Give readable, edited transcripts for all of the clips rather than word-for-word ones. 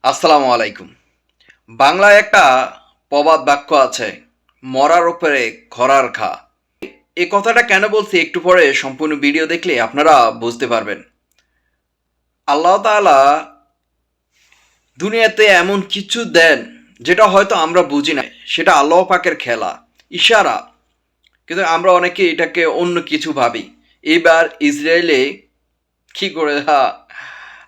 আসসালামু আলাইকুম। বাংলায় একটা প্রবাদ বাক্য আছে, মরার উপরে ঘোড়ার ঘা। এই কথাটা কেন বলছি একটু পরে সম্পূর্ণ ভিডিও দেখলে আপনারা বুঝতে পারবেন। আল্লাহ তাআলা দুনিয়াতে এমন কিছু দেন যেটা হয়তো আমরা বুঝি না, সেটা আল্লাহ পাকের খেলা, ইশারা। কিন্তু আমরা অনেকে এটাকে অন্য কিছু ভাবি। এবার ইসরায়েলে কি করে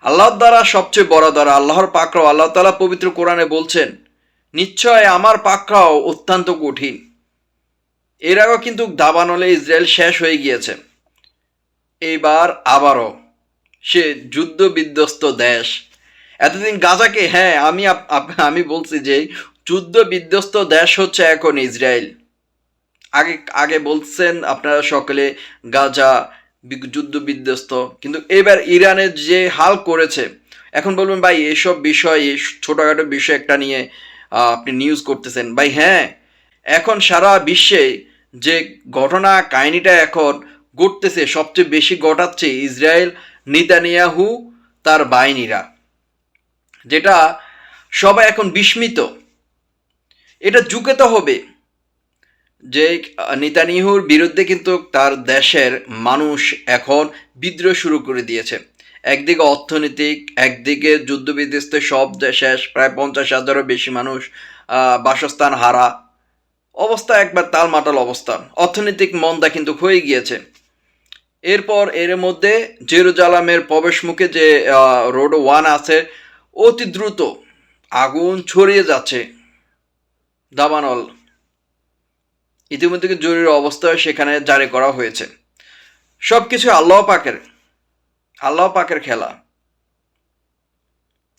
আল্লাহর দ্বারা সবচেয়ে বড় দ্বারা আল্লাহর পাকড়াও, আল্লাহ তাআলা পবিত্র কোরআনে বলছেন, নিশ্চয় আমার পাকড়াও অত্যন্ত কঠিন। এর আগেও কিন্তু দাবানলে ইসরায়েল শেষ হয়ে গিয়েছে। এইবার আবারও সে যুদ্ধ বিধ্বস্ত দেশ। এতদিন গাজাকে, হ্যাঁ, আমি বলছি যে যুদ্ধ বিধ্বস্ত দেশ হচ্ছে এখন ইসরায়েল। আগে আগে বলছেন আপনারা সকলে গাজা যুদ্ধ বিধ্বস্ত, কিন্তু এবার ইরানের যে হাল করেছে, এখন বলবেন ভাই এসব বিষয়, এই ছোটোখাটো বিষয় একটা নিয়ে আপনি নিউজ করতেছেন। ভাই হ্যাঁ, এখন সারা বিশ্বে যে ঘটনা কাহিনীটা এখন ঘটতেছে, সবচেয়ে বেশি ঘটাচ্ছে ইসরায়েল, নেতানিয়াহু, তার বাহিনীরা, যেটা সবাই এখন বিস্মিত। এটা ঝুঁকে হবে যে নেতানিয়াহুর বিরুদ্ধে কিন্তু তার দেশের মানুষ এখন বিদ্রোহ শুরু করে দিয়েছে। একদিকে অর্থনৈতিক, একদিকে যুদ্ধবিধ্বস্ত, সব শেষ, প্রায় 50,000-এরও বেশি মানুষ বাসস্থান হারা অবস্থা, একবার তালমাটাল অবস্থা। অর্থনৈতিক মন্দা কিন্তু হয়ে গিয়েছে। এরপর এর মধ্যে জেরুজালামের প্রবেশ মুখে যে রোড 1 আছে, অতি দ্রুত আগুন ছড়িয়ে যাচ্ছে। দাবানল ইতিমধ্যে জরুরি অবস্থা সেখানে জারি করা হয়েছে। সব কিছু আল্লাহ পাকের খেলা।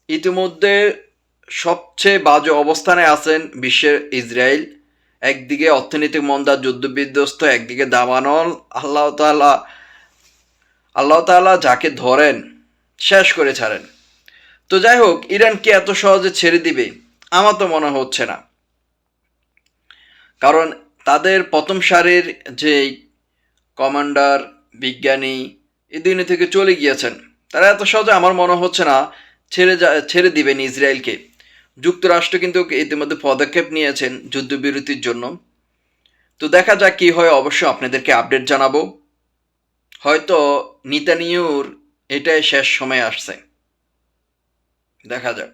ইতিমধ্যে সবচেয়ে বাজে অবস্থানে আছেন বিশ্বের ইসরায়েল। একদিকে অর্থনৈতিক মন্দা, যুদ্ধবিধ্বস্ত, একদিকে দাবানল। আল্লাহ তাআলা যাকে ধরেন শেষ করে ছাড়েন। তো যাই হোক, ইরান কি এত সহজে ছেড়ে দিবে? আমার তো মনে হচ্ছে না। কারণ তাদের প্রথম সারির যে কমান্ডার, বিজ্ঞানী এই দুনিয়া থেকে চলে গিয়েছেন। তারা এত সহজে আমার মনে হচ্ছে না ছেড়ে দিবেন ইসরায়েলকে। যুক্তরাষ্ট্র কিন্তু ইতিমধ্যে পদক্ষেপ নিয়েছেন যুদ্ধবিরতির জন্য। তো দেখা যাক কী হয়, অবশ্যই আপনাদেরকে আপডেট জানাবো। হয়তো নেতানিয়াহুর এটাই শেষ সময় আসছে, দেখা যাক।